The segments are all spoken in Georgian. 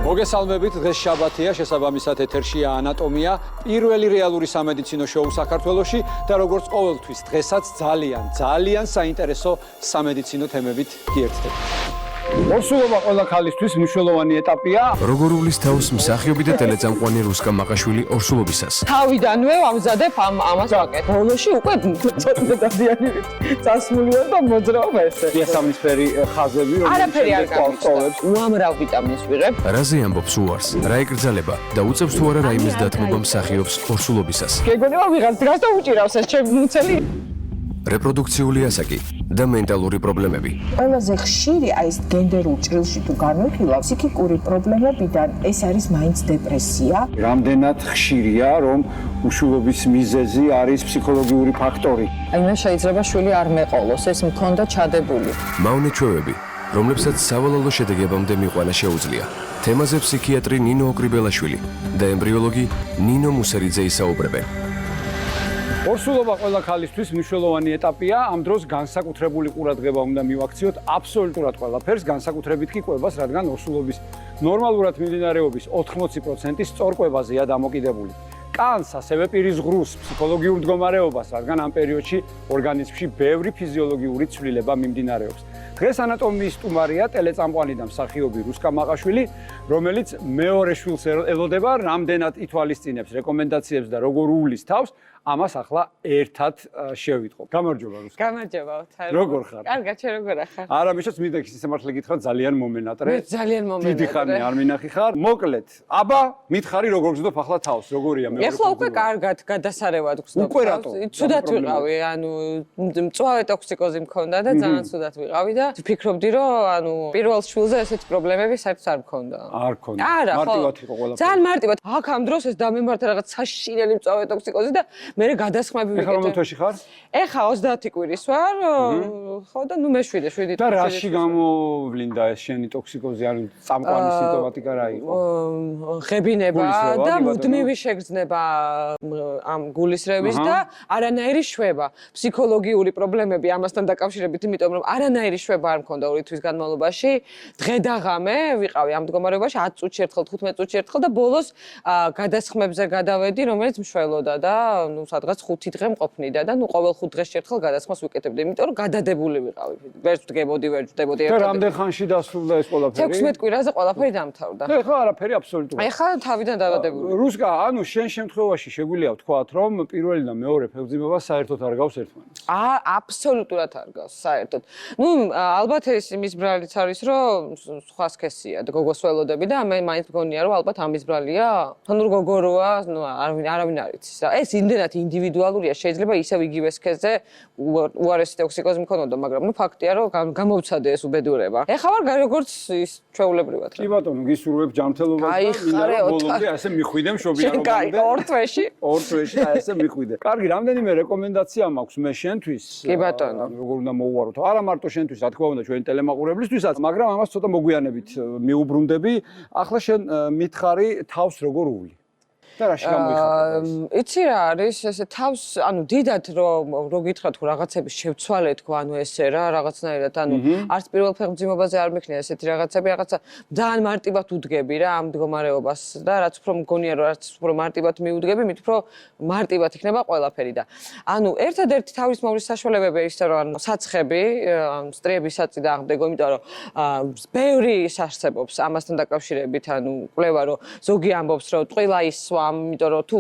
მოგესალმებით, დღეს შაბათია, შესაბამისად ეთერშია ანატომია, პირველი რეალური სამედიცინო შოუ საქართველოში და როგორც ყოველთვის დღესაც ძალიან საინტერესო სამედიცინო თემებით გიერთდებით. ორსულობა ყველა ქალისთვის მნიშვნელოვანი ეტაპია. როგორ უვლის თავს მსახიობი და ტელეწამყვანი რუსკა მაყაშვილი ორსულობისას. თავიდანვე ვამზადებ ამას ვაკეთებ. ბოლოში უკვე ცოტა დადიანი წასმული ვარ და მოძრავ ესე. იასამნისფერი ხაზები, არაფერი არ გამოსწორებს. უამრავ ვიტამინს ვიღებ. რაზე ამბობს უარს, რა ეკრძალება და უწევს თუ არა რაიმეს დათმობა მსახიობს ორსულობისას. გეგონება ვიღაც დღეს და უჭირავს ეს ჩემი მუცელი. რეპროდუქციული ასაკი და მენტალური პრობლემები. ყველაზე ხშირი აი ეს გენდერულ ჭრილში თუ განვიხილავ, ფსიქიკური პრობლემებიდან ეს არის მაინც დეპრესია. რამდენად ხშირია, რომ უშულობის მიზეზი არის ფსიქოლოგიური ფაქტორი. აი მე შეიძლება შვილი არ მეყოლოს, ეს მქონდა ჩადებული. მავნე ჩვევები, რომლებსაც სავალალო შედეგებამდე მიყვანა შეუძლია. თემაზე ფსიქიატრი ნინო ოკრიბელაშვილი და ემბრიოლოგი ნინო მუსერიძე ისაუბრებენ. ორსულობა ყველა ქალისთვის მნიშვნელოვანი ეტაპია. ამ დროს განსაკუთრებული ყურადღება უნდა მივაქციოთ აბსოლუტურად ყველაფერს, განსაკუთრებით კი კვებას, რადგან ორსულობის ნორმალურად მიმდინარეობის 80% სწორ კვებაზეა დამოკიდებული. კანს ასევე პირის ღრუს ფსიქოლოგიურ მდგომარეობას, რადგან ამ პერიოდში ორგანიზმში ბევრი ფიზიოლოგიური ცვლილება მიმდინარეობს. დღეს ანატომიის სტუმარია ტელეწამყვანი და მსახიობი რუსკა მაყაშვილი, რომელიც მეორე შვილს ელოდება, რამდენად ითვალისწინებს რეკომენდაციებს და როგორ უვლის თავს, ამას ახლა ერთად შევიტყობ. გამარჯობა რუსკა. გამარჯობა. როგორ ხარ? კარგად, შენ როგორ ახარ? არა, მიშოც მინდა ისე მართლა გითხრა, ძალიან მომენატრე. მე ძალიან მომენატრე. დიდი ხანი არ მინახი ხარ. მოკლედ, აბა, მითხარი როგორ გზდობ ახლა თავს, როგორია მეორე? ეხლა უკვე კარგად გადასარევად გხსნობ. უკვე რატო? ცუდად ვიყავი, ანუ მწვავე ტოქსიკოზი მქონდა და ძალიან ცუდად ვიყავი და ვფიქრობდი, რომ ანუ პირველ შვილზე ესეთი პრობლემები საერთოდ არ მქონდა. არ მქონდა. არა, მარტივად იყო ყველაფერი. ძალიან მარტივად. აქ ამ დროს ეს დამემართა რაღაც საშინელი მწვავე ტოქსიკოზი და მე გადასხმები ვიკეთე. ეხლა რომელ თვეში ხარ? ეხლა 30 კვირის ვარ, ხო და ნუ მე 7 და რაში გამოვლინდა ეს შენი ტოქსიკოზი, ანუ წამყვანი სიმპტომატიკა რა იყო? ღებინება გულისრევა, და კი, მუდმივი შეგრძნება ამ გულისრევის და არანაირი შვება. ფსიქოლოგიური პრობლემები ამასთან დაკავშირებით, იმიტომ რომ არანაირი შვება არ მქონდა 2 თვის განმავლობაში. დღე და ღამე ვიყავი ამ მდგომარეობაში 10 წუთში ერთხელ, 15 წუთში ერთხელ და ბოლოს გადასხმებზე გადავედი, რომელიც მშველოდა და ნუ სადღაც 5 დღე მყოფნიდა და ნუ ყოველ 5 დღეში ერთხელ გადასხმას ვიკეთებდი, იმიტომ რომ გადადებული ვიყავი. ვერ ვდგებოდი, ვერ ვჯდებოდი და რამდენ ხანში დასრულდა ეს ყველაფერი? 16 კვირაზე ყველაფერი დამთავრდა. ეხლა არაფერი აბსოლუტურად. ეხლა თავიდან დავადებული. რუსკა, ანუ შენ შემთხვევაში შეგვიძლია ვთქვათ, რომ პირველი და მეორე ფეხმძიმება საერთოდ არ გავს ერთმანეთს. აბსოლუტურად არ გავს საერთოდ. ნუ ალბათ ეს იმის ბრალიც არის, რომ სხვა სქესია და გოგოს ველოდები და მე მაინც მგონია, რომ ალბათ ამის ბრალია. ანუ გოგო როა, ნუ არავინ არ იცის რა. ეს იმდენად ინდივიდუალურია, შეიძლება ისევ იგივე სქესზე უარესი ტოქსიკოზი მქონოდა, მაგრამ ნუ ფაქტია, რომ გამოვცადე ეს უბედურება. ეხლა ვარ როგორც ის ჩვეულებრივად რა. კი ბატონო, გისურვებ ჯანმრთელობას და მინდა რომ ბოლომდე ასე მიხვიდე მშობიარობამდე. ორ თვეში. ორ თვეში ასე მიხვიდე. კარგი, რამდენიმე რეკომენდაცია მაქვს მე შენთვის. კი ბატონო. როგორ უნდა მოუვარო? არა მარტო შენთვის, რა თქმა უნდა, ჩვენი ტელემაყურებლისთვისაც, მაგრამ ამას ცოტა მოგვიანებით მიუბრუნდები. ახლა შენ მითხარი თავს როგორ უვლი? და რაში გამოიხატება? იცი რა არის, ესე თავს, ანუ დიდად რო გითხრათ თუ რაღაცების შევცვალე თქო, ანუ ესე რა, რაღაცნაირად, ანუ არც პირველ ფეხმძიმობაზე არ მექნია ესეთი რაღაცები, რაღაცა ძალიან მარტივად უდგები რა ამ მდგომარეობას და რაც უფრო მგონია რომ რაც უფრო მარტივად მიუდგები, მით უფრო მარტივად იქნება ყველაფერი და ანუ ერთადერთი თავის მოვლის საშუალებები ის რომ საცხები, სტრიების საწი და აღმდეგო, იმიტომ რომ ბევრი არსებობს ამასთან დაკავშირებით, ანუ კვლევა რომ ზოგი ამბობს რომ ტყილა ისვა იმიტომ რომ თუ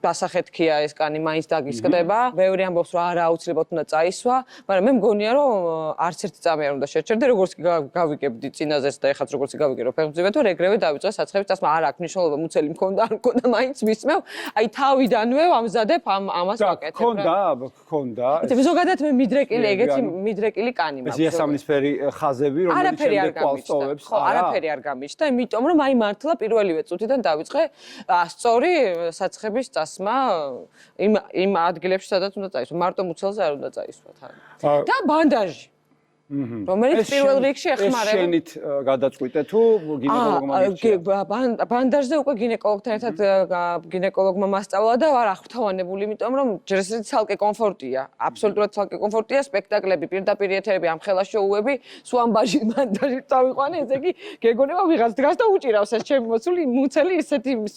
დასახეთქია ეს კანი მაინც დაგისკდება, ბევრი ამბობს რომ არა აუცილებლად უნდა წაისვა, მაგრამ მე მგონია რომ არც ერთი წამი არ უნდა შეჩერდე, როგორც კი გავიგებდი წინაზეც და ეხაც როგორც კი გავიგე რომ ფეხმძიმე თუ რეგრევე დავიწყე საცხების წასმა, არა აქვს მნიშვნელობა მუცელი მქონდა, არ მქონდა, მაინც მისმევ, აი თავიდანვე ვამზადებ ამას ვაკეთებ რა. მქონდა. ზოგადად მე მიდრეკილი, ეგეთი მიდრეკილი კანი მაქვს. იასამნისფერი ხაზები, რომელიც შემდეგ კვალსტოვებს. ხო, არაფერი არ გამიჩნდა, იმიტომ რომ აი მართლა პირველივე წუთიდან დავიწყე სწორი საცხების წასმა იმ ადგილებში სადაც უნდა წაისვა. მარტო მუცელზე არ უნდა წაისვა თან. და ბანდაჟი. რომელიც პირველ რიგში ეხმარება. ეს შენით გადაწყვიტე თუ გინეკოლოგმა მირჩია? ბანდარზე უკვე გინეკოლოგთან ერთად გინეკოლოგმა მასწავლა და ვარ აღფრთოვანებული, იმიტომ რომ ჯერ ცალკე კომფორტია, აბსოლუტურად ცალკე კომფორტია, სპექტაკლები, პირდაპირ ეთერები, ამხელა შოუები, სულ ამ ბანდარში წავიყვანე, ესე იგი გეგონება ვიღაც დგას და უჭირავს ეს ჩემი მოცული მუცელი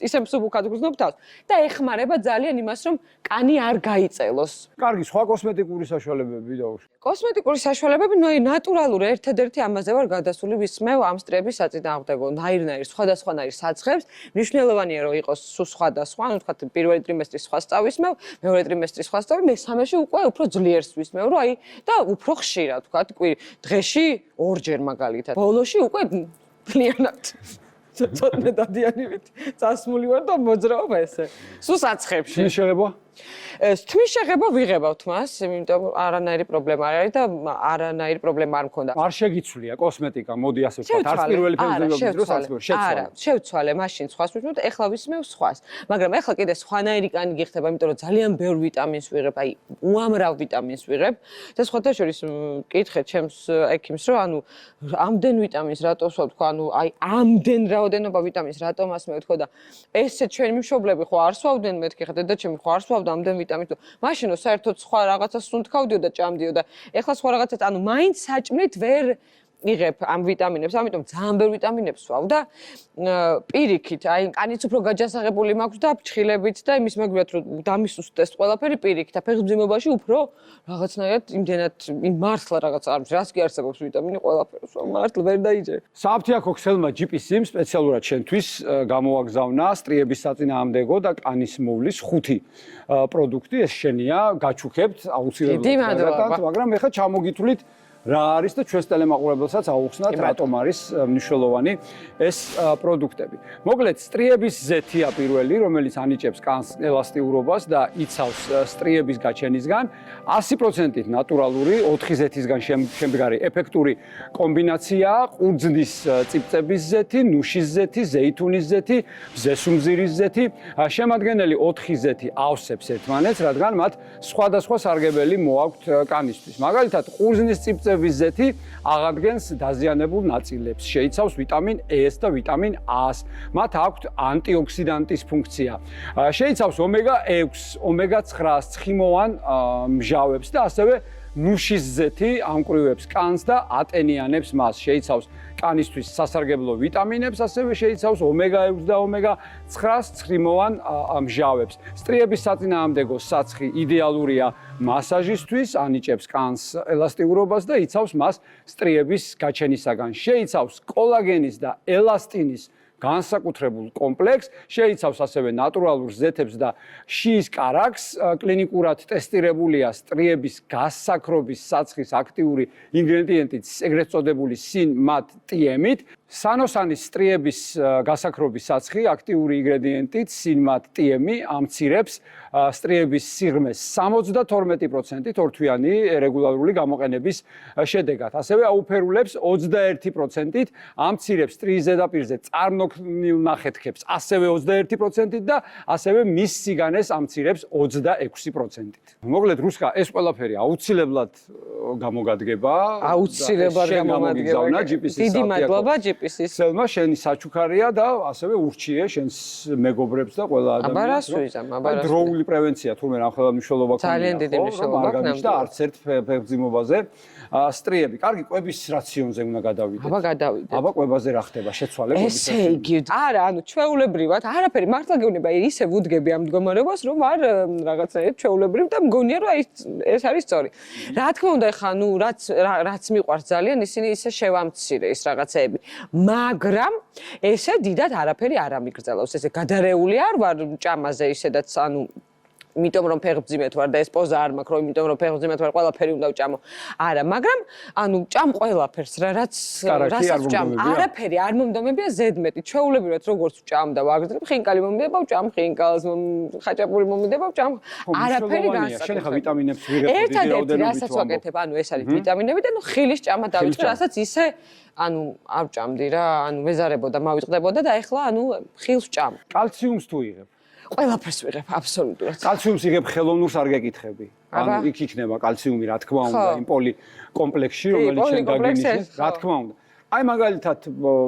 ისე მსუბუქად გრძნობ თავს და ეხმარება ძალიან იმას, რომ კანი არ გაიწელოს. კარგი, სხვა კოსმეტიკური საშუალებები დაუშვი. კოსმეტიკური საშუალებები, ნატურალური ერთადერთი ამაზე ვარ გადასული ვისმევ ამ სტრიების საწინააღმდეგო, ნაირ-ნაირ სხვადასხვანაირ საცხებს, მნიშვნელოვანია რომ იყოს სხვადასხვა, ანუ თქვათ პირველი ტრიმესტრის სხვა სწავისმევ, მეორე ტრიმესტრის სხვა სწავი, მესამეში უკვე უფრო ძლიერს ვისმევ, რომ აი და უფრო ხშირად, თქვათ, დღეში ორჯერ მაგალითად. ბოლოში უკვე ძალიანად ცოტნე დადიანივით წასმული ვარ და მოძრაობ ესე. სულ საცხებში. შეიძლება? თმის შეღება ვიღებავთ მას, იმიტომ არანაირი პრობლემა არ არის და არანაირი პრობლემა არ მქონდა. არ შეგიცვლია კოსმეტიკა, მოდი ასე ვთქვათ, არც პირველი ფერმზემობის დროს არც მეორე შეცვალე. არა, შევცვალე მაშინ სხვას ვისმევ და ეხლა ვისმევ სხვას. მაგრამ ეხლა კიდე სხვანაირი კანი გიხდება, იმიტომ რომ ძალიან ბევრ ვიტამინს ვიღებ, აი უამრავ ვიტამინს ვიღებ და სხვათა შორის მკითხე ჩემს ექიმს, რომ ანუ ამდენ ვიტამინს რატო ვსვავ, თქვა, ანუ აი ამდენ რაოდენობა ვიტამინს რატომ ასმევ, თქო და ესე ჩვენი მშობლები ხო არ სვავდნენ, მეთქი ხა დედაჩემი ხო არ სვავდა ამდენ ვიტამინს. მაშინ რომ საერთოდ სხვა რაღაცას სუნთქავდიო და ჭამდიო და ეხლა სხვა რაღაცას, ანუ მაინც საჭმლით ვერ იღებ ამ ვიტამინებს, ამიტომ ძალიან ბევრ ვიტამინებს ვსვავ და პირიქით, აი კანიც უფრო გაჯასაღებული მაქვს და ფრჩხილებით და იმის მაგვრად რომ დამისუსტეს ყველაფერი პირიქით და ფეხმძიმობაში უფრო რაღაცნაირად იმდენად მართლა რაღაც არ ვიცი, რას კი არსებობს ვიტამინი ყველაფერს ვსვავ, მართლა ვერ დაიჯე. საფთიაქო ქსელმა GPC-მ სპეციალურად შენთვის გამოვაგზავნა სტრიების საწინააღმდეგო და კანის მოვლის 5 პროდუქტი, ეს შენია, გაჩუქებთ აუცილებლად, მაგრამ ეხლა ჩამოგითვლით რა არის და ჩვენს ტელემაყურებელსაც აუხსნათ რატომ არის მნიშვნელოვანი ეს პროდუქტები. მოკლედ, სტრიების ზეთია პირველი, რომელიც ანიჭებს კანს ელასტიურობას და იცავს სტრიების გაჩენისგან, 100%-ით ნატურალური, 4 ზეთისგან შემდგარი ეფექტური კომბინაციაა, ყურძნის წიბწების ზეთი, ნუშის ზეთი, ზეითუნის ზეთი, ზესუმზირის ზეთი, შემადგენელი 4 ზეთი ავსებს ერთმანეთს, რადგან მათ სხვადასხვა სარგებელი მოაქვთ კანისთვის. მაგალითად, ყურძნის წიბწების ზეთი აღადგენს დაზიანებულ ნაწილებს, შეიცავს ვიტამინ E-ს და ვიტამინ A-ს. მათ აქვთ ანტიოქსიდანტის ფუნქცია. შეიცავს ომეგა-6, ომეგა-9 ცხიმოვან მჟავებს და ასევე ნუშის ზეთი ამკრივებს კანს და ატენიანებს მას. შეიცავს კანისთვის სასარგებლო ვიტამინებს, ასევე შეიცავს ომეგა-6 და ომეგა-9 ცხიმოვან მჟავებს. სტრიების საწინააღმდეგო საცხი იდეალურია მასაჟისთვის, ანიჭებს კანს ელასტიურობას და იცავს მას სტრიების გაჩენისაგან. შეიცავს კოლაგენის და ელასტინის განსაკუთრებულ კომპლექსს, შეიცავს ასევე ნატურალურ ზეთებს და შიის კარაქს, კლინიკურად ტესტირებულია სტრიების გასაქრობის საცხის აქტიური ინგრედიენტით, ეგრეთ წოდებული SIN-MAT-TM-ით. სანოსანის სტრიების გასაქრობის საცხი აქტიური ინგრედიენტით SIN-MAT-TM-ი ამცირებს სტრიების სიღრმეს 72%-ით ორთვიანი რეგულარული გამოყენების შედეგად. ასევე აუფერულებს 21%-ით, ამცირებს სტრიის ზედაპირზე წარმოქმნილ ნახეთქებს ასევე 21%-ით და ასევე მის სიგანეს ამცირებს 26%-ით. მოკლედ, რუსკა, ეს ყველაფერი აუცილებლად გამოგადგება. აუცილებლად გამოგადგება. დიდი მადლობა GPC-ს. ქსელმა შენი საჩუქარია და ასევე ურჩიე შენს მეგობრებს და ყველა ადამიანს. დროული პრევენცია თურმე რამხელა მნიშვნელობა ქონია. ძალიან დიდი მნიშვნელობა აქვს და არც ერთ ფეხმძიმობაზე სტრიები. კარგი, კვების რაციონზე უნდა გადავიდეთ. აბა გადავიდეთ. აბა კვებაზე რა ხდება? შეცვალე კვების. ესე იგი, არა, ანუ ჩვეულებრივად არაფერი მართლა გეუბნება, ისე ვუდგები ამ მდგომარეობას, რომ არ რაღაცნაირად ჩვეულებრივ და მგონია, რომ აი ეს არის სწორი. რა თქმა უნდა, ხა ნუ რაც მიყვარს ძალიან, ისინი ისე შევამცირე ის რაღაცეები. მაგრამ ესე დიდად არაფერი არ ამიგრძელავს. ესე გადარეული არ ვარ ჭამაზე ისედაც, ანუ იმიტომ რომ ფეხმძიმეთ ვარ და ეს პოზა არ მაქვს, რომ იმიტომ რომ ფეხმძიმეთ ვარ, ყველაფერი უნდა ვჭამო. არა, მაგრამ ანუ ჭამ ყველაფერს, რასაც ვჭამ. არაფერი არ მომდომებია ზედმეტი. ჩვეულებრივად როგორც ვჭამ და ვაგრძელებ, ხინკალი მომიდება, ვჭამ ხინკალს, ხაჭაპური მომიდება, ვჭამ. არაფერი განსაკუთრებული. შენ ხა ვიტამინებს ვიღებ დიდი რაოდენობით. ერთადერთი რასაც ვაკეთებ, ანუ ეს არის ვიტამინები და ნუ ხილის ჭამა დავიწყე, რასაც ისე ანუ არ ვჭამდი რა, ანუ ვეზარებოდა, მავიწყდებოდა და ეხლა ანუ ხილს ვჭამ. კალციუმს თუ იღებ? ყველაფერს ვიღებ აბსოლუტურად. კალციუმს იღებ ხელოვნურს არ გეკითხები. ანუ იქ იქნება კალციუმი, რა თქმა უნდა, ხო. იმ პოლიკომპლექსში, რომელიც შენ პოლიკომპლექსში, გაგინიშნეს, რა ხო. თქმა უნდა. აი მაგალითად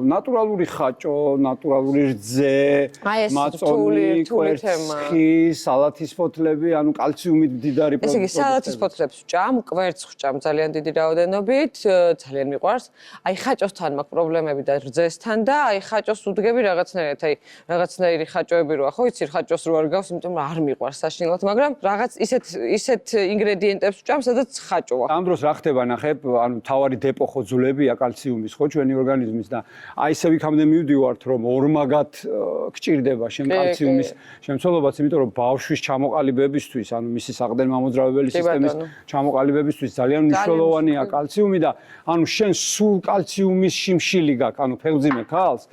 ნატურალური ხაჭო, ნატურალური რძე, აი, ეს მაწონი, რთული თემა. კვერცხი, სალათის ფოთლები, ანუ კალციუმით მდიდარი ესე იგი, სალათის ფოთლებს ვჭამ, კვერცხს ვჭამ ძალიან დიდი რაოდენობით, ძალიან მიყვარს. აი, ხაჭოსთან მაქვს პრობლემები და რძესთან და აი, ხაჭოს უდგები რაღაცნაირად, აი, რაღაცნაირი ხაჭოები როა, ხო იცი, ხაჭოს რო არ გავს, იმიტომ რომ არ მიყვარს საშინელად, მაგრამ რაღაც ისეთ ინგრედიენტებს ვჭამ, სადაც ხაჭოა. ამ დროს რა ხდება, ნახებ, ანუ თავარი დეპო ხო ძულებია კალციუმის, ხო, ჩვენი ორგანიზმის და აი ესე იქამდე მივდივართ, რომ ორმაგად გჭირდება შენ კალციუმის შემცველობაც, იმიტომ რომ ბავშვის ჩამოყალიბებისთვის, ანუ მისი საყრდენ-მამოძრავებელი სისტემის ჩამოყალიბებისთვის ძალიან მნიშვნელოვანია კალციუმი და ანუ შენ სულ კალციუმის შიმშილი გაქვს, ანუ ფეხმძიმე ქალს,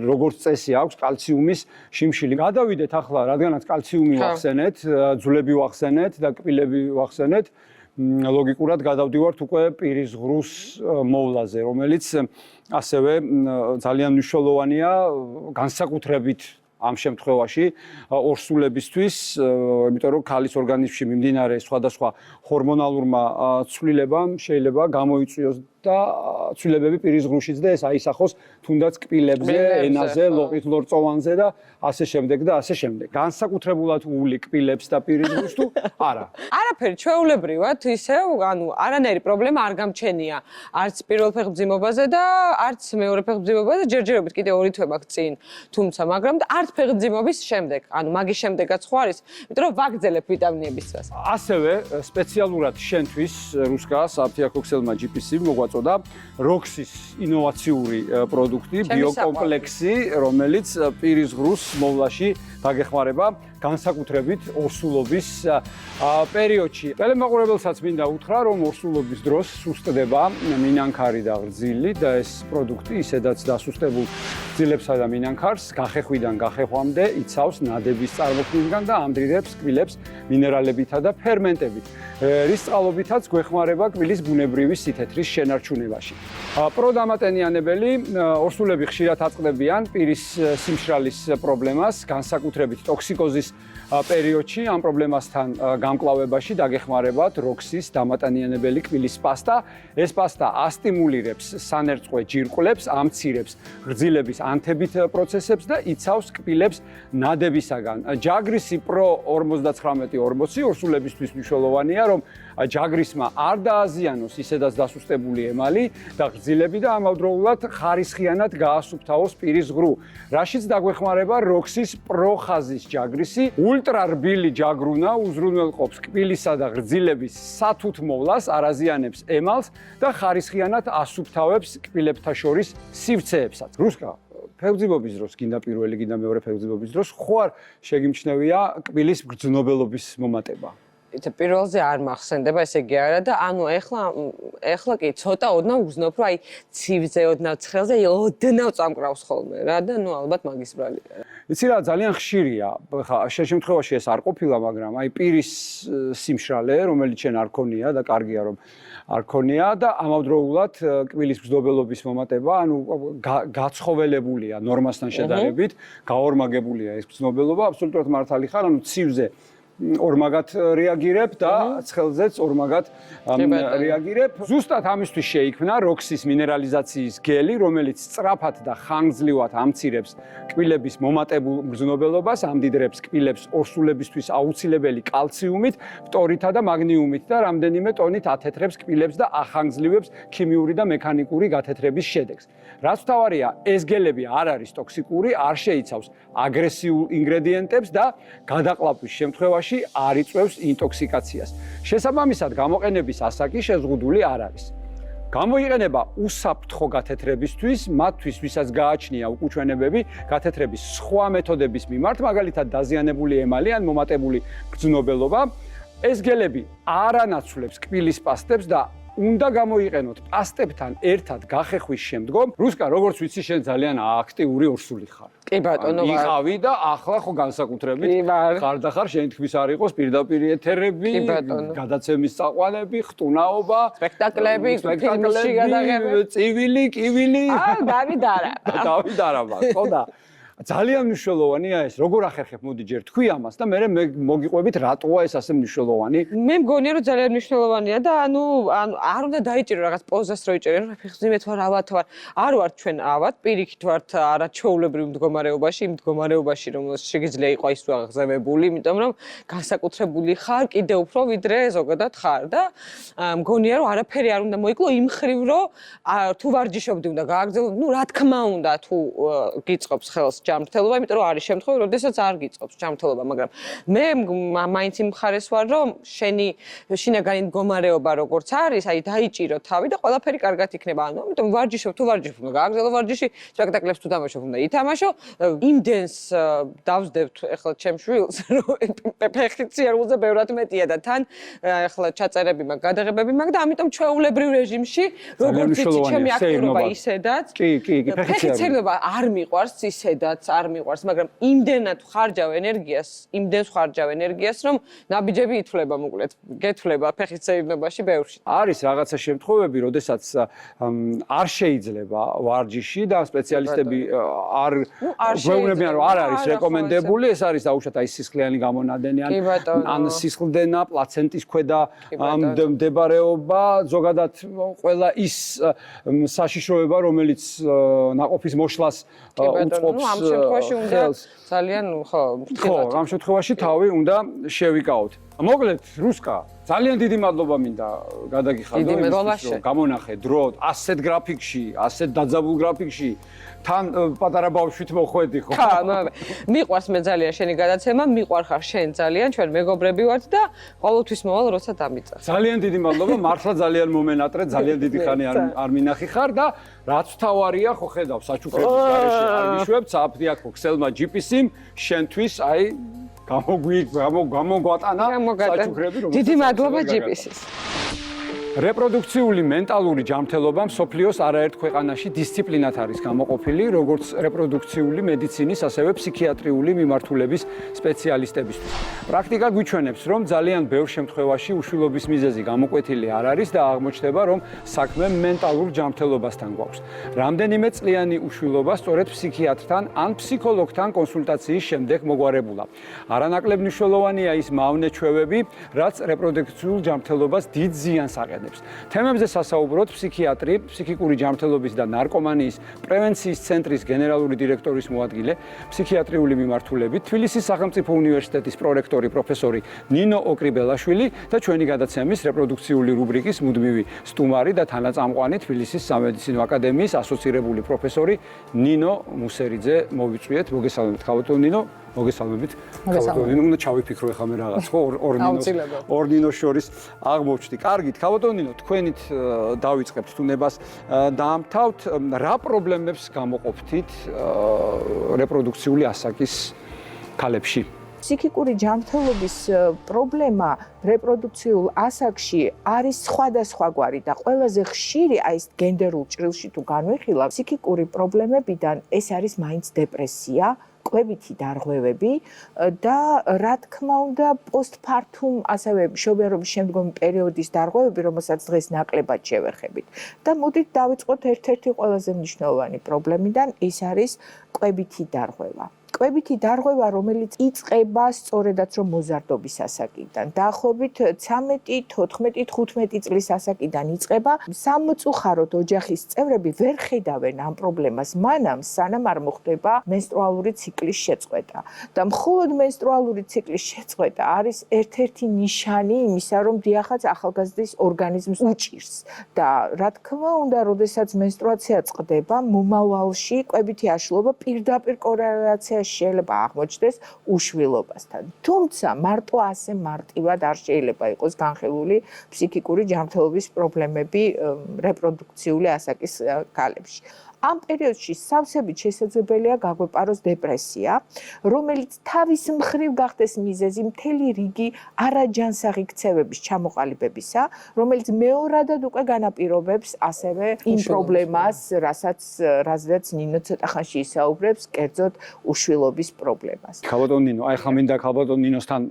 როგორც წესი აქვს კალციუმის შიმშილი. გადავიდეთ ახლა, რადგანაც კალციუმი ვახსენეთ, ძვლები ვახსენეთ და კბილები ვახსენეთ, ლოგიკურად გადავდივართ უკვე პირის ღრუს მოვლაზე, რომელიც ასევე ძალიან მნიშვნელოვანია განსაკუთრებით ამ შემთხვევაში ორსულებისთვის, იმიტომ რომ ქალის ორგანიზმში მიმდინარე სხვადასხვა ჰორმონალურმა ცვლილებამ შეიძლება გამოიწვიოს და ცვლილებები პირის ღრუშიც და ეს აისახოს თუნდაც კბილებზე, ენაზე, ლოყით ლორწოვანზე და ასე შემდეგ და ასე შემდეგ. განსაკუთრებულად უვლი კბილებს და პირის ღრუშს თუ არა? არაფერი, ჩვეულებრივად ისევ, ანუ არანაირი პრობლემა არ გამჩენია არც პირველ ფეხმძიმობაზე და არც მეორე ფეხმძიმობაზე, ჯერჯერობით კიდე 2 თვე მაქვს წინ, თუმცა მაგრამ და არც ფეხმძიმობის შემდეგ, ანუ მაგის შემდეგაც ხო არის, იმიტომ რომ ვაგრძელებ ვიტამინების წრას. ასევე სპეციალურად შენთვის რუსკა საფთიაქოქსელმა GPC მოგვაწოდა როქსის ინოვაციური პროდუქტი, ბიოკომპლექსი, რომელიც პირის ღრუს მოვლაში დაგეხმარება განსაკუთრებით ორსულობის პერიოდში. ტელემაყურებელსაც მინდა უთხრა, რომ ორსულობის დროს სუსტდება მინანქარი და ღვიძლი და ეს პროდუქტი ისედაც დასუსტებულ ღვიძლებსა და მინანქარს გახეხვიდან გახეხვამდე იცავს ნადების წარმოქმნისგან და ამდრიდებს კბილებს მინერალებითა და ფერმენტებით, რის წყალობითაც გვეხმარება კბილის ბუნებრივი სითეთრის შენარჩუნებაში. პროდამატენიანებელი ორსულები ხშირად აწყდებიან პირის სიმშრალის პრობლემას, განსაკუთრებით ტოქსიკოზის პერიოდში ამ პრობლემასთან გამკლავებაში დაგეხმარებათ როქსის დამატანიანებელი კბილის პასტა. ეს პასტა ასტიმულირებს სანერწყვე ჯირკვლებს, ამცირებს ღვიძლების ანთებით პროცესებს და იცავს კბილებს ნადებისაგან. ჯაგრისი პრო 59-40 ორსულებისთვის მნიშვნელოვანია, რომ ჯაგრისმა არ დააზიანოს ისედაც დასუსტებული ემალი და ღვიძლები და ამავდროულად ხარისხიანად გაასუფთავოს პირის ღრუ. რაშიც დაგვეხმარება როქსის პროხაზის ჯაგრისი, ულტრა რბილი ჯაგრუნა უზრუნველყოფს კბილისა და ღვიძლების სათუთ მოვლას, არაზიანებს ემალს და ხარისხიანად ასუფთავებს კბილებთან შორის სივრცეებსაც. რუსკა, ფეხმძიმობის დროს, გინდა პირველი, გინდა მეორე ფეხმძიმობის დროს, ხო არ შეგიმჩნევია კბილის გრძნობელობის მომატება? იცი, პირველზე არ მახსენდება, ესე იგი არა და ანუ ეხლა კი ცოტა ოდნავ გრძნობ, რომ აი ცივზე ოდნავ ცხელზე ოდნავ წამკრავს ხოლმე რა და ნუ ალბათ მაგის ბრალია. იცი რა, ძალიან ხშირია. ხა შემთხვევაში ეს არ ყოფილა, მაგრამ აი პირის სიმშრალე, რომელიც შენ არ ქონია და კარგია რომ არ ქონია და ამავდროულად კბილის გრძნობელობის მომატება, ანუ გაცხოველებულია ნორმასთან შედარებით, გაორმაგებულია ეს გრძნობელობა, აბსოლუტურად მართალი ხარ, ანუ ცივზე ორმაგად რეაგირებ და ცხელზეც ორმაგად რეაგირებ. ზუსტად ამისთვის შეიქმნა როქსის მინერალიზაციის გელი, რომელიც სწრაფად და ხანგრძლივად ამცირებს კბილების მომატებულ გრძნობელობას, ამდიდრებს კბილებს ორსულებისთვის აუცილებელი კალციუმით, ფტორითა და მაგნიუმით და რამდენიმე ტონით ათეთრებს კბილებს და ახანგრძლივებს ქიმიური და მექანიკური გათეთრების შედეგს. რაც თავარია, ეს გელები არ არის ტოქსიკური, არ შეიცავს აგრესიულ ინგრედიენტებს და გადაყლაპვის შემთხვევაში არ იწვევს ინტოქსიკაციას. შესაბამისად, გამოყენების ასაკი შეზღუდული არ არის. გამოიყენება უსაფრთხო გათეთრებისთვის, მათთვის, ვისაც გააჩნია უკუჩვენებები გათეთრების სხვა მეთოდების მიმართ, მაგალითად დაზიანებული ემალი ან მომატებული გრძნობელობა. ეს გელები არ ანაცვლებს კბილის პასტებს და უნდა გამოიყენოთ პასტებთან ერთად გახეხვის შემდგომ. რუსკა, როგორც ვიცი, შენ ძალიან აქტიური ორსული ხარ. კი ბატონო, ვარ. იყავი და ახლა ხო განსაკუთრებით ხარ და ხარ, შენი თქმის არ იყოს პირდაპირ ეთერები, გადაცემის წაყვანები, ხტუნაობა, სპექტაკლები, ფილმში გადაღებები, წივილი, კივილი. დავით არა. დავით არა, ხო და ძალიან მნიშვნელოვანია ეს, როგორ ახერხებ, მოდი ჯერ თქვი ამას და მე მოგიყვებით რატოა ეს ასე მნიშვნელოვანი. მე მგონია რომ ძალიან მნიშვნელოვანია და ანუ არ უნდა დაიჭირო რაღაც პოზას რო იჭერენ, რომ ფეხზიმეთ ვარ, ავად ვარ. არ ვართ ჩვენ ავად, პირიქით ვართ არაჩვეულებრივ მდგომარეობაში, იმ მდგომარეობაში რომ შეგიძლია იყო ის აღზევებული, იმიტომ რომ განსაკუთრებული ხარ კიდე უფრო ვიდრე ზოგადად ხარ და მგონია რომ არაფერი არ უნდა მოიკლო იმ ხრივ რომ თუ ვარჯიშობდი უნდა გააგრძელო, ну რა თქმა უნდა თუ გიწყობს ხელს ჯანმრთელობა, იმიტომ რომ არის შემთხვევები, როდესაც არ გიწყობს ჯანმრთელობა, მაგრამ მე მაინც იმ მხარეს ვარ, რომ შენი შინაგანი მდგომარეობა როგორც არის, აი დაიჭირო თავი და ყველაფერი კარგად იქნება. ანუ ამიტომ ვარჯიშობ, თუ ვარჯიშობ, უნდა გააგრძელო ვარჯიში, სპექტაკლებს თუ დამაშობ, უნდა ითამაშო. იმდენს დავსდებთ ახლა ჩემს შვილს, რომ ფეხით სიარულზე ბევრად მეტია და თან ახლა ჩაწერები მაქვს, გადაღებები მაქვს და ამიტომ ჩვეულებრივ რეჟიმში, როგორც იცი, ჩემი აქტიურობა ისედაც. კი, ფეხით სიარულობა არ მიყვარს ისედაც, არ მიყვარს, მაგრამ იმდენად ხარჯავ ენერგიას, იმდენს ხარჯავ ენერგიას, რომ ნაბიჯები ითვლება მოკლედ, გეთვლება ფეხით სიარულობაში ბევრში. არის რაღაცა შემთხვევები, როდესაც არ შეიძლება ვარჯიში და სპეციალისტები არ გვეუბნებიან, რომ არ არის რეკომენდებული, ეს არის დაუშვათ აი სისხლიანი გამონადენი ან სისხლდენა, პლაცენტის ქვედა მდებარეობა, ზოგადად ყველა ის საშიშროება, რომელიც ნაყოფის მოშლას უწყობს ამ შემთხვევაში უნდა ძალიან ხო, ამ შემთხვევაში თავი უნდა შევიკავოთ. მოკლედ, რუსკა, ძალიან დიდი მადლობა მინდა გადაგიხადო იმისთვის, რომ გამონახე დრო ასეთ გრაფიკში, ასეთ დაძაბულ გრაფიკში, თან პატარა ბავშვით მოხვედი ხო? მიყვარს მე ძალიან შენი გადაცემა, მიყვარხარ შენ ძალიან, ჩვენ მეგობრები ვართ და ყოველთვის მოვალ როცა დამიწევ. ძალიან დიდი მადლობა, მართლა ძალიან მომენატრე, ძალიან დიდი ხანი არ მინახი ხარ და რაც თავარია, ხო ხედავ, საჩუქრების გარეშე არ მიშვებ, საფდიაქ ქსელმა GPS-ი შენთვის, აი გამოგვატანა საჩუქრები, რომელიც დიდი მადლობა GPS-ის. რეპროდუქციული მენტალური ჯანმრთელობა მსოფლიოს არაერთ ქვეყანაში დისციპლინად არის გამოყოფილი, როგორც რეპროდუქციული მედიცინის, ასევე ფსიქიატრიული მიმართულების სპეციალისტებისთვის. პრაქტიკა გვიჩვენებს, რომ ძალიან ბევრ შემთხვევაში უშვილობის მიზეზი გამოკვეთილი არ არის და აღმოჩნდება, რომ საქმე მენტალურ ჯანმრთელობასთან გვაქვს. რამდენიმე წლიანი უშვილობა სწორედ ფსიქიატრთან ან ფსიქოლოგთან კონსულტაციის შემდეგ მოგვარებულა. არანაკლებ მნიშვნელოვანია ის მავნე ჩვევები, რაც რეპროდუქციულ ჯანმრთელობას დიდ ზიანს აყენებს. თემებზე სასაუბროთ ფსიქიატრი, ფსიქიკური ჯანმრთელობის და ნარკომანიის პრევენციის ცენტრის გენერალური დირექტორის მოადგილე, ფსიქიატრიული მიმართულებით, თბილისის სახელმწიფო უნივერსიტეტის პრორექტორი პროფესორი ნინო ოკრიბელაშვილი და ჩვენი გადაცემის რეპროდუქციული რუბრიკის მუდმივი სტუმარი და თანაწამყვანი თბილისის სამედიცინო აკადემიის ასოცირებული პროფესორი ნინო მუსერიძე. მოვიწვიეთ, მოგესალმებით, ქალბატონ ნინო. მოგესალმებით. ქალბატონინო, უნდა ჩავიფიქრო ახლა მე რაღაც, ხო, ორ ნინოს შორის აღმოჩნდი. კარგით, ქალბატონინო, თქვენით დავიწყებთ თუნებას დაამთავრთ, რა პრობლემებს გამოყოფთით რეპროდუქციული ასაკის ქალებში? ფსიქიკური ჯანმრთელობის პრობლემა რეპროდუქციულ ასაკში არის სხვადასხვაგვარი და ყველაზე ხშირი აი ეს გენდერულ ჭრილში თუ განვიხილავ, ფსიქიკური პრობლემებიდან ეს არის მაინც დეპრესია, კვებითი დარღვევები და რა თქმა უნდა პოსტპარტუმ ასევე მშობიარობის შემდგომი პერიოდის დარღვევები, რომელსაც დღეს ნაკლებად შევეხებით. და მოდით დავიწყოთ ერთ-ერთი ყველაზე მნიშვნელოვანი პრობლემიდან, ეს არის კვებითი დარღვევა. კვებითი დარღვევა, რომელიც იწყება სწორედაც რომ მოზარდობის ასაკიდან. დაახლოებით 13, 14, 15 წლის ასაკიდან იწყება. სამწუხაროდ ოჯახის წევრები ვერ ხედავენ ამ პრობლემას მანამ, სანამ არ მოხდება მენსტრუალური ციკლის შეწყვეტა. და მხოლოდ მენსტრუალური ციკლის შეწყვეტა არის ერთ-ერთი ნიშანი იმისა, რომ დიახაც ახალგაზრდის ორგანიზმს უჭირს. და რა თქმა უნდა, როდესაც მენსტრუაცია წყდება, მომავალში კვებითი აშლილობა პირდაპირ კორელაცია შეიძლება აღმოჩნდეს უშვილობასთან. თუმცა მარტო ასე მარტივად არ შეიძლება იყოს განხილული ფსიქიკური ჯანმრთელობის პრობლემები რეპროდუქციული ასაკის ქალებში. ამ პერიოდში სავსებით შესაძლებელია გაგვეპაროს დეპრესია, რომელიც თავის მხრივ გახდეს მიზეზი მთელი რიგი არაჯანსაღი ქცევების ჩამოყალიბებისა, რომელიც მეორადად უკვე განაპირობებს ასევე იმ პრობლემას, რაზეც ნინო ცოტა ხანში ისაუბრებს, კერძოდ უშვილობის პრობლემას. ქალბატონ ნინო, აი ხა მინდა ქალბატონ ნინოსთან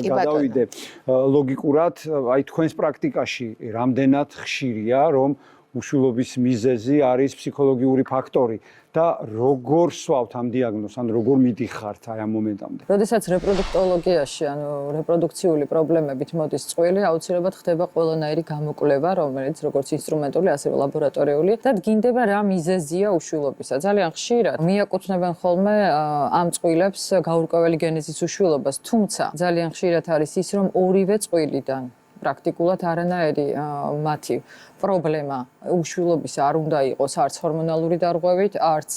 გადავიდე ლოგიკურად, აი თქვენს პრაქტიკაში რამდენად ხშირია, რომ უშვილობის მიზეზი არის ფსიქოლოგიური ფაქტორი და როგორ სვავთ ამ დიაგნოზს, ან როგორ მიდიხართ აი ამ მომენტამდე. როდესაც რეპროდუქტოლოგიაში, ანუ რეპროდუქციული პრობლემებით მოდის წყვილი, აუცილებლად ხდება ყველანაირი გამოკვლევა, რომელიც როგორც ინსტრუმენტული, ასევე ლაბორატორიული და დგინდება რა მიზეზია უშვილობისა. ძალიან ხშირად მიაკუთვნებენ ხოლმე ამ წყვილებს გაურკვეველი გენეზის უშვილობას, თუმცა ძალიან ხშირად არის ის, რომ ორივე წყვილიდან პრაქტიკულად არანაირი მათი პრობლემა უშვილობის არ უნდა იყოს არც ჰორმონალური დარღვევით, არც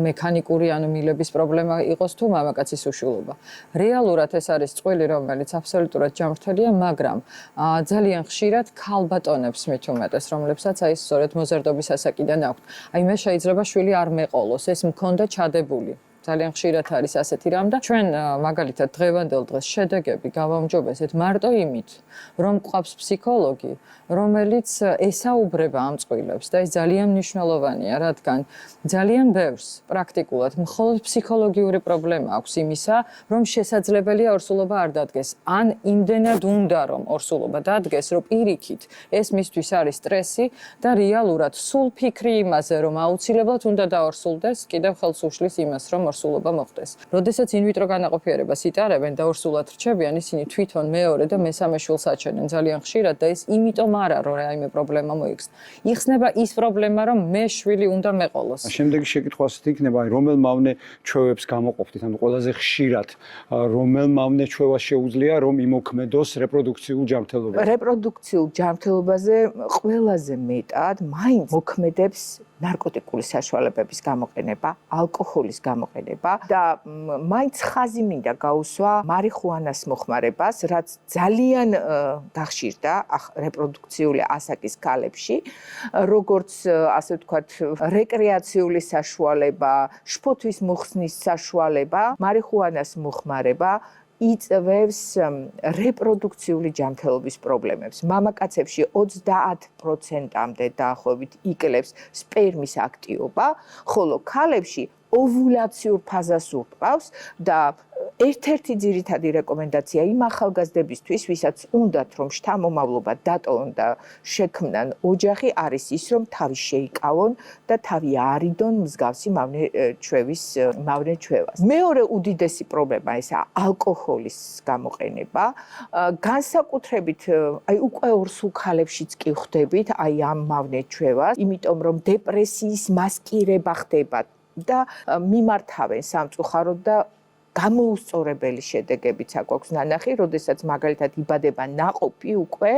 მექანიკური ანუ მილების პრობლემა იყოს თუ მამაკაცის უშვილობა. რეალურად ეს არის წყვილი, რომელიც აბსოლუტურად ჯანმრთელია, მაგრამ ძალიან ხშირად ქალბატონებს მით უმეტეს, რომლებსაც აი სწორედ მოზარდობის ასაკიდან აქვთ. აი მე შეიძლება შვილი არ მეყოლოს, ეს მქონდა ჩადებული. ძალიან ხშირად არის ასეთი რამ და ჩვენ მაგალითად დღევანდელ დღეს შედეგები გავაუმჯობესეთ მარტო იმით, რომ გვყავს ფსიქოლოგი, რომელიც ესაუბრება ამ წყვილებს და ეს ძალიან მნიშვნელოვანია, რადგან ძალიან ბევრს პრაქტიკულად მხოლოდ ფსიქოლოგიური პრობლემა აქვს იმისა, რომ შესაძლებელია ორსულობა არ დადგეს, ან იმდენად უნდა რომ ორსულობა დადგეს, რომ პირიქით ეს მისთვის არის სტრესი და რეალურად სულ ფიქრი იმაზე, რომ აუცილებლად უნდა დაორსულდეს, კიდევ ხელს უშლის იმას, რომ ორსულობა მოხდეს. როდესაც ინვიტრო განაყოფიერებას იტარებენ და ორსულად რჩებიან, ისინი თვითონ მეორე და მესამე შვილს აჩენენ ძალიან ხშირად და ეს იმიტომ არა, რომ რაიმე პრობლემა მოიქცეთ. იხსნება ის პრობლემა, რომ მე შვილი უნდა მეყოლოს. შემდეგი შეკითხვა ასეთი იქნება, აი რომელ მავნე ჩვევებს გამოყოფთ, ანუ ყველაზე ხშირად რომელ მავნე ჩვევას შეუძლია რომ იმოქმედოს რეპროდუქციულ ჯანმრთელობაში. რეპროდუქციულ ჯანმრთელობაზე ყველაზე მეტად მაინც მოქმედებს ნარკოტიკული საშუალებების გამოყენება, ალკოჰოლის გამოყენება და მაინც ხაზი მინდა გაუსვა მარიხუანას მოხმარებას, რაც ძალიან გახშირდა რეპროდუქციული ასაკის ქალებში, როგორც ასე ვთქვათ, რეკრეაციული საშუალება, შფოთვის მოხსნის საშუალება, მარიხუანას მოხმარება იწვევს რეპროდუქციული ჯანმრთელობის პრობლემებს. მამაკაცებში 30%-მდე დაახლოებით იკლებს სპერმის აქტივობა, ხოლო ქალებში ოვულაციურ ფაზას ურტყავს და ერთ-ერთი ძირითადი რეკომენდაცია იმ ახალგაზრდებისთვის, ვისაც უნდათ რომ შთამომავლობა დატოვონ და შექმნან ოჯახი, არის ის, რომ თავი შეიკავონ და თავი არიდონ მსგავსი მავნე ჩვევას. მეორე უდიდესი პრობლემა ესაა ალკოჰოლის გამოყენება. განსაკუთრებით აი უკვე ორსულ ქალებშიც კი ხვდებით აი ამ მავნე ჩვევას, იმიტომ რომ დეპრესიის მასკირება ხდება და მიმართავენ სამწუხაროდ და გამოუსწორებელი შედეგებიც აქვს ნანახი, როდესაც მაგალითად იბადება ნაყოფი უკვე,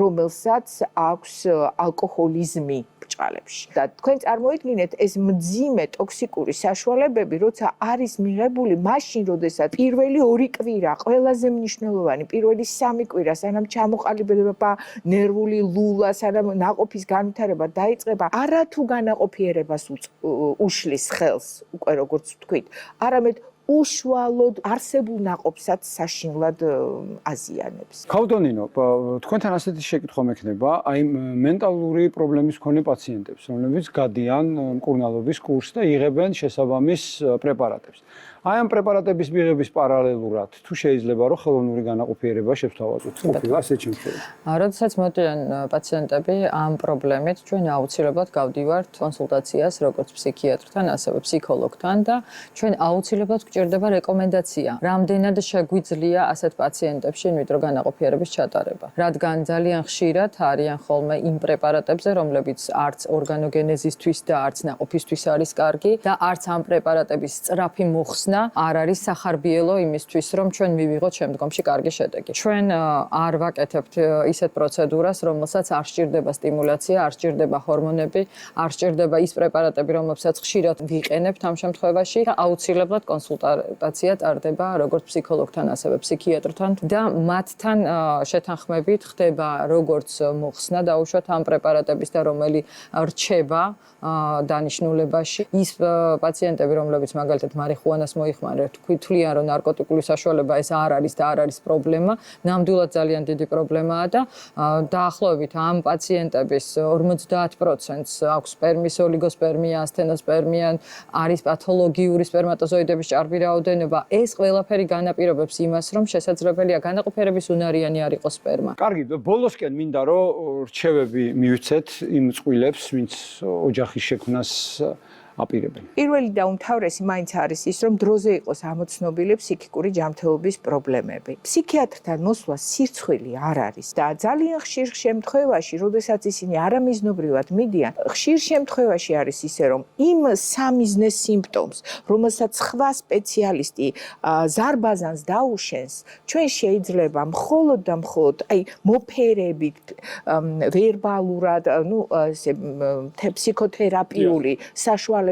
რომელსაც აქვს ალკოჰოლიზმი ბრჭყალებში. და თქვენ წარმოიდგინეთ ეს მძიმე ტოქსიკური საშუალებები, როცა არის მიღებული მაშინ, როდესაც პირველი 2 კვირა, ყველაზე მნიშვნელოვანი, პირველი 3 კვირა, სანამ ჩამოყალიბება ნერვული ლულა, სანამ ნაყოფის განვითარება დაიწყება, არათუ განაყოფიერებას უშლის ხელს, უკვე როგორც ვთქვით, არამედ უშუალოდ არსებულ ნაყოფსაც საშინლად აზიანებს. ქავდონინო, თქვენთან ასეთი შეკითხვა მექნება, აი მენტალური პრობლემის მქონე პაციენტებს, რომლებიც გადიან მკურნალობის კურსს და იღებენ შესაბამის პრეპარატებს. აი ამ პრეპარატების მიღების პარალელურად, თუ შეიძლება რომ ხელოვნური განაყოფიერება შეცვალოთ, ყოფილა ასეთ შემთხვევაში. როდესაც მოდიან პაციენტები ამ პრობლემით, ჩვენ აუცილებლად გავდივართ კონსულტაციას როგორც ფსიქიატრთან, ასევე ფსიქოლოგთან და ჩვენ აუცილებლად გვჭირდება რეკომენდაცია, რამდენად შეგვიძლია ასეთ პაციენტებში ინვიტრო განაყოფიერების ჩატარება. რადგან ძალიან ხშირად არიან ხოლმე იმ პრეპარატებზე, რომლებიც არც ორგანოგენეზისთვის და არც ნაყოფისთვის არის კარგი და არც ამ პრეპარატების სწრაფი მოხსნა არ არის სახარბიელო იმისთვის, რომ ჩვენ მივიღოთ შემდგომში კარგი შედეგი. ჩვენ არ ვაკეთებთ ისეთ პროცედურას, რომელსაც არ სჭირდება სტიმულაცია, არ სჭირდება ჰორმონები, არ სჭირდება ის პრეპარატები, რომლებსაც ხშირად ვიყენებთ ამ შემთხვევაში და აუცილებლად კონსულტაცია ტარდება როგორც ფსიქოლოგთან, ასევე ფსიქიატრთან და მათთან შეთანხმებით ხდება როგორც მოხსნა დაუშვათ ამ პრეპარატების და რომელი რჩება დანიშნულებაში. ის პაციენტები, რომლებიც მაგალითად მარიხუანას გამოიხმარე, თვლიან რომ ნარკოტიკული საშუალება ეს არ არის და არ არის პრობლემა, ნამდვილად ძალიან დიდი პრობლემაა და დაახლოებით ამ პაციენტების 50%-ს აქვს სპერმის ოლიგოსპერმია, ასთენოსპერმია, არის პათოლოგიური სპერმატოზოიდების ჭარბი რაოდენობა. ეს ყველაფერი განაპირობებს იმას, რომ შესაძლებელია განაყოფიერების უნარიანი არ იყოს სპერმა. კარგი, ბოლოსკენ მინდა რომ რჩევები მივცეთ იმ წყვილებს, ვინც ოჯახის შექმნას აპირებენ. პირველი და უმთავრესი მაინც არის ის, რომ დროზე იყოს ამოცნობილი ფსიქიკური ჯანმრთელობის პრობლემები. ფსიქიატრთან მოსვლა სირცხვილი არ არის და ძალიან ხშირ შემთხვევაში, როდესაც ისინი არამიზნობრივად მიდიან, ხშირ შემთხვევაში არის ისე, რომ იმ სამიზნეს სიმპტომს, რომელსაც სხვა სპეციალისტი ზარბაზანს დაუშენს, ჩვენ შეიძლება მხოლოდ და მხოლოდ მოფერებით, ვერბალურად, ფსიქოთერაპიული საშუალებებით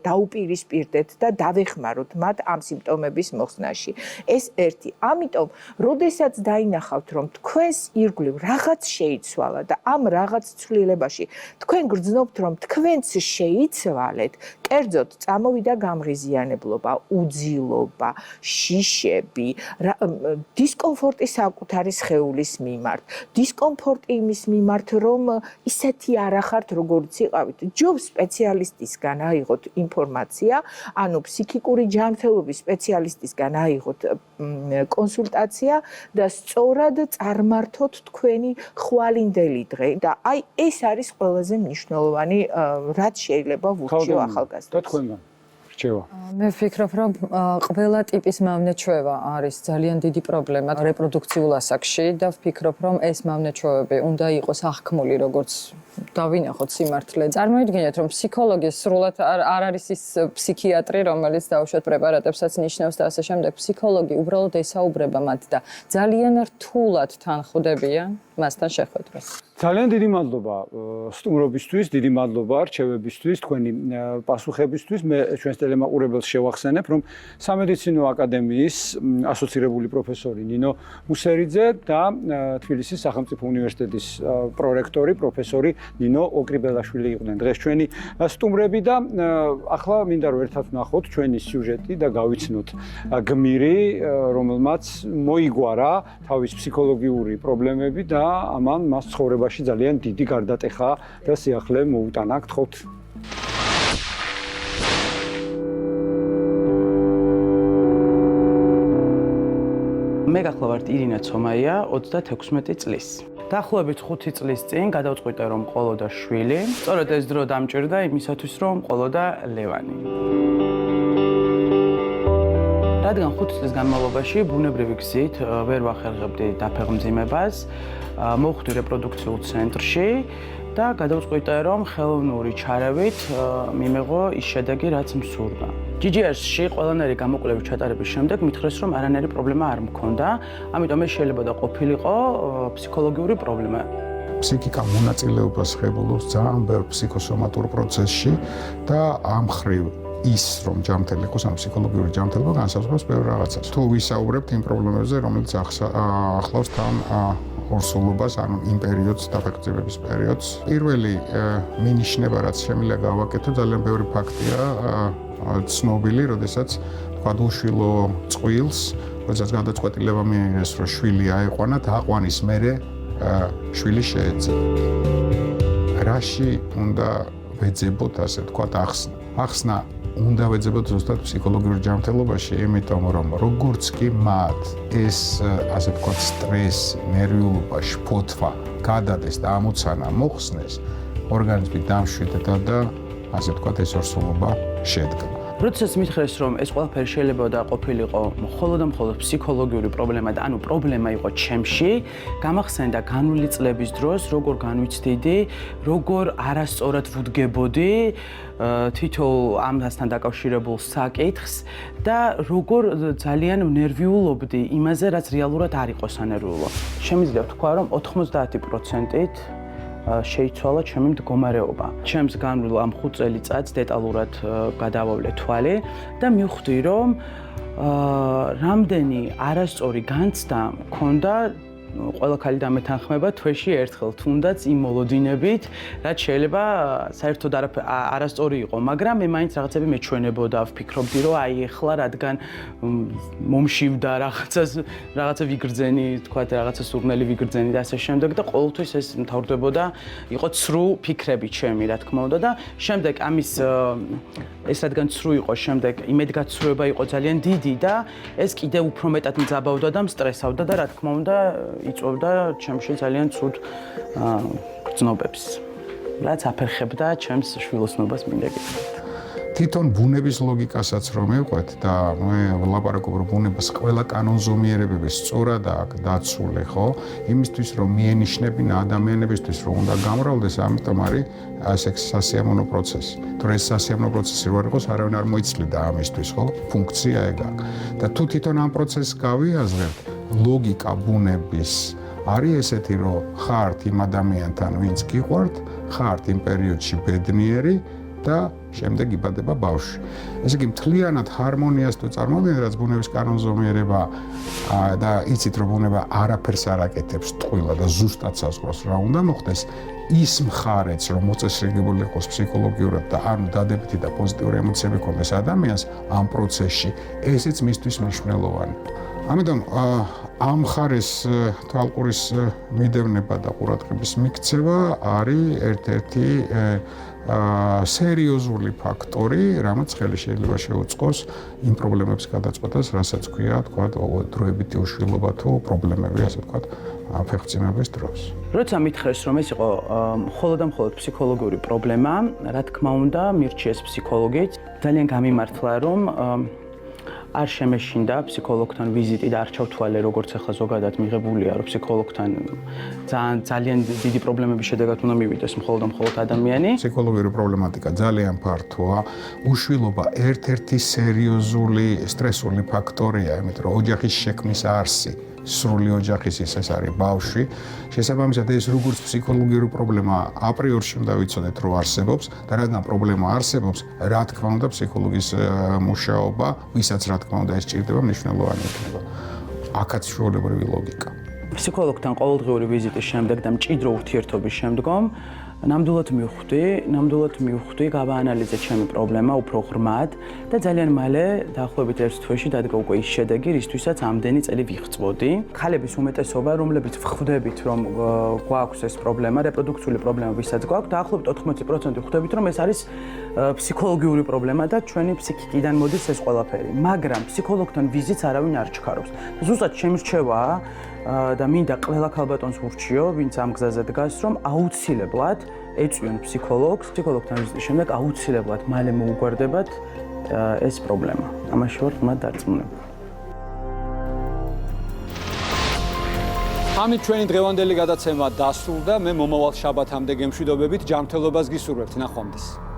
დაუპირისპირდეთ და დავეხმაროთ მათ ამ სიმპტომების მოხსნაში. ეს ერთი. ამიტომ, როდესაც დაინახავთ, რომ თქვენს ირგვლივ რაღაც შეიცვალა და ამ რაღაც ცვლილებაში თქვენ გრძნობთ, რომ თქვენც შეიცვალეთ, კერძოდ წამოვიდა გამღიზიანებლობა, უძილობა, შიშები, დისკომფორტი საკუთარი სხეულის მიმართ, დისკომფორტი იმის მიმართ, რომ ისეთი არ ახართ, როგორც იყავით. ჯობს სპეციალისტისგან აიღოთ ინფორმაცია, ანუ ფსიქიკური ჯანმრთელობის სპეციალისტისგან აიღოთ კონსულტაცია და სწორად წარმართოთ თქვენი ხვალინდელი დღე და ეს არის ყველაზე მნიშვნელოვანი, რაც შეიძლება ვურჩიო ახალგაზრდებს. და თქვენგან რჩევა. მე ვფიქრობ, რომ ყველა ტიპის მავნეჩვევა არის ძალიან დიდი პრობლემა რეპროდუქციულ ასაკში და ვფიქრობ, რომ ეს მავნეჩვევები უნდა იყოს აღქმული, როგორც დავინახოთ სიმართლე. წარმოიდგინეთ, რომ ფსიქოლოგი სრულად არ არის ის ფსიქიატრი, რომელიც დაუშვათ პრეპარატებსაც ნიშნავს და ასე შემდეგ. ფსიქოლოგი უბრალოდ ესაუბრება მათ და ძალიან რთულად თან ხვდებიან მასთან შეხვედრას. ძალიან დიდი მადლობა სტუმრობისთვის, დიდი მადლობა რჩევებისთვის, თქვენი პასუხებისთვის. მე ჩვენს ტელემაყურებელს შევახსენებ, რომ სამედიცინო აკადემიის ასოცირებული პროფესორი ნინო მუსერიძე და თბილისის სახელმწიფო უნივერსიტეტის პრორექტორი პროფესორი ნინო ოკრიბელაშვილი იყვნენ დღეს ჩვენი სტუმრები და ახლა მინდა რომ ერთად ვნახოთ ჩვენი სიუჟეტი და გავიცნოთ გმირი, რომელმაც მოიგوارა თავის ფსიქოლოგიური პრობლემები და ამან მას ცხოვრებაში ძალიან დიდი გარდატეხა და სიახლე მოუტანა. გთხოვთ. მე გახლავართ ირინა ცომაია, 36 წლის. დაახლოებით 5 წლის წინ გადავწყვიტე რომ ყოლოდა შვილი. სწორედ ეს დრო დამჭირდა იმისათვის რომ ყოლოდა ლევანი. რადგან 5 წლის განმავლობაში ბუნებრივი გზით ვერ ვახერხებდი დაფეხმძიმებას, მოვხვდი რეპროდუქციულ ცენტრში და გადავწყვიტე რომ ხელოვნური ჩარევით მიმეღო ის შედეგი, რაც მსურდა. GGR-ში ყველანაირი გამოკვლევის ჩატარების შემდეგ მითხრეს რომ არანაირი პრობლემა არ მქონდა, ამიტომ ეს შეიძლება და ყოფილიყო ფსიქოლოგიური პრობლემა. ფსიქიკა მონაწილეობას ღებულობს ძალიან ბევრ ფსიქოსომატურ პროცესში და ამ მხრივ ის რომ ჯანმრთელი იყოს, ან ფსიქოლოგიური ჯანმრთელობა განსაზღვრავს ბევრ რაღაცას. თუ ვისაუბრებთ იმ პრობლემებზე, რომელიც ახლავს თან ორსულობას, ანუ იმ პერიოდს, დაფეხმძიმების პერიოდს. პირველი მინიშნება, რაც შემიძლია გავაკეთო, ძალიან ბევრი ფაქტია ცნობილი, როდესაც თქვა უშვილო წყვილს, როდესაც გადაწყვეტილება მიიღეს, რომ შვილი აეყვანათ, აყვანის მერე შვილი შეეძინა. რაში უნდა ვეძებოთ, ასე ვთქვათ, ახსნა უნდა ვეძებოთ ზუსტად ფსიქოლოგიურ ჯანმრთელობაში, იმიტომ რომ როგორც კი მათ ეს, ასე ვთქვათ, სტრესი, ნერვიულობა, შფოთვა გადადეს და ამოცანა მოხსნეს, ორგანიზმი დამშვიდდა და ასე ვთქვათ, ეს ორსულობა შედგა. როდესაც მითხრეს რომ ეს ყველაფერი შეიძლება და ყოფილიყო მხოლოდ და მხოლოდ ფსიქოლოგიური პრობლემა და ანუ პრობლემა იყო ჩემში, გამახსენდა განვლილი წლების დროს, როგორ განვიცდიდი, როგორ არასწორად ვუდგებოდი თითოეულ ამასთან დაკავშირებულ საკითხს და როგორ ძალიან ნერვიულობდი იმაზე, რაც რეალურად არ იყო სანერვიულო. შემიძლია ვთქვა, რომ 90%-ით შეიცვალა ჩემი მდგომარეობა. ჩემს განვლილ ამ 5 წელიწადს დეტალურად გადავავლე თვალი და მივხვდი, რომ რამდენი არასწორი განცდა მქონდა ყველა ქალი დამეთანხმება თვეში ერთხელ, თუნდაც იმ მოლოდინებით, რაც შეიძლება საერთოდ არასწორი იყო, მაგრამ მე მაინც რაღაცები მეჩვენებოდა, ვფიქრობდი, რომ აი ეხლა რადგან მომშივდა რაღაცა ვიგრძენი, თქვა რაღაცა სურნელი ვიგრძენი და ასე შემდეგ და ყოველთვის ეს მთავრდებოდა, იყო ცრუ ფიქრები ჩემი, რა თქმა უნდა და შემდეგ ამის ეს რადგან ცრუ იყო, შემდეგ იმედგაცრუება იყო ძალიან დიდი და ეს კიდე უფრო მეტად მძაბავდა და მსტრესავდა და რა თქმა უნდა იწვევდა ჩემში ძალიან ცუდ გრძნობებს, რაც აფერხებდა ჩემს შვილოსნობას მინდა გითხრათ. თვითონ ბუნების ლოგიკასაც რომ მივყვეთ და მე ვლაპარაკობ რომ ბუნებას ყველა კანონზომიერებები სწორად აქვს დაცული, ხო? იმისთვის რომ მieნიშნებინა ადამიანებისთვის რომ უნდა გამრავლდეს, ამიტომ არის ეს სასიამოვნო პროცესი. თორე ეს სასიამოვნო პროცესი რო არ იყოს, არავინ არ მოიცლიდა ამისთვის, ხო? ფუნქცია ეგ აქვს. და თუ თვითონ ამ პროცესს გავიაზრებთ, ლოგიკა ბუნების არის ესეთი, რომ ხართ იმ ადამიანთან, ვინც გიყვართ, ხართ იმ პერიოდში ბედნიერი და შემდეგ იბადება ბავშვი. ესე იგი, მთლიანად ჰარმონიას თუ წარმოადგენთ, რაც ბუნების კანონზომიერება და იცით, რომ ბუნება არაფერს არ აკეთებს ტყუილად და ზუსტად საზღვრავს რა უნდა მოხდეს, ის მხარეც, რომ მოწესრიგებული იყოს ფსიქოლოგიურად და ანუ დადებითი და პოზიტიური ემოციები ქონდეს ადამიანს ამ პროცესში, ესეც მისთვის მნიშვნელოვანია. ამიტომ ამ მხარეს თვალყურის მიდევნება და ყურადღების მიქცევა არის ერთ-ერთი სერიოზული ფაქტორი, რამაც ხელი შეიძლება შეუწყოს იმ პრობლემების გადაწყვეტას, რასაც ქვია, თქვა, დროებითი უშვილობა თუ პრობლემები, ასე ვთქვათ, ფეხმძიმების დროს. როცა მითხრეს, რომ ეს იყო მხოლოდ და მხოლოდ ფსიქოლოგიური პრობლემა, რა თქმა უნდა, მირჩიეს ფსიქოლოგით, ძალიან გამიმართლა, რომ არ შემეშინდა ფსიქოლოგთან ვიზიტი და არ ჩავთვალე, როგორც ახლა ზოგადად მიღებულია, რომ ფსიქოლოგთან ძალიან დიდი პრობლემების შედეგად უნდა მივიდეს მხოლოდ და მხოლოდ ადამიანი. ფსიქოლოგიური პრობლემატიკა ძალიან ფართოა. უშვილობა ერთ-ერთი სერიოზული სტრესული ფაქტორია, იმიტომ რომ ოჯახის შექმნის არსი სრული ოჯახის ეს არის ბავშვი. შესაბამისად, ეს როგორც ფსიქოლოგიური პრობლემა აპრიორში უნდა ვიცოდეთ, რომ არსებობს და რადგან პრობლემა არსებობს, რა თქმა უნდა, ფსიქოლოგის მუშაობა, ვისაც რა თქმა უნდა ეს ჭირდება, მნიშვნელოვანი იქნება. აქაც ჩვეულებრივი ლოგიკა. ფსიქოლოგთან ყოველდღიური ვიზიტის შემდეგ და მჭიდრო ურთიერთობის შემდგომ ნამდვილად მივხვდი, გავაანალიზე ჩემი პრობლემა უფრო ღრმად და ძალიან მალე დაახლოებით ერთ თვეში დადგა უკვე ის შედეგი, რისთვისაც ამდენი წელი ვიღწვოდი. ქალების უმეტესობა, რომლებიც ვხვდებით, რომ გვაქვს ეს პრობლემა, რეპროდუქციული პრობლემა, ვისაც გვაქვს, დაახლოებით 80% ვხვდებით, რომ ეს არის ფსიქოლოგიური პრობლემა და ჩვენი ფსიქიკიდან მოდის ეს ყველაფერი. მაგრამ ფსიქოლოგთან ვიზიტს არავინ არ ჩქარობს. ზუსტად შემრჩევაა და მინდა ყველა ქალბატონს ვურჩიო, ვინც ამ გზაზე დგას, რომ აუცილებლად ეწვიონ ფსიქოლოგს. ფსიქოლოგთან ვიზიტის შემდეგ აუცილებლად მალე მოუგვარდებათ ეს პრობლემა. ამაში ვარ ღრმად დარწმუნებული. ამით ჩვენი დღევანდელი გადაცემა დასრულდა. მე მომავალ შაბათამდე გემშვიდობებით, ჯანმრთელობას გისურვებთ. ნახვამდის.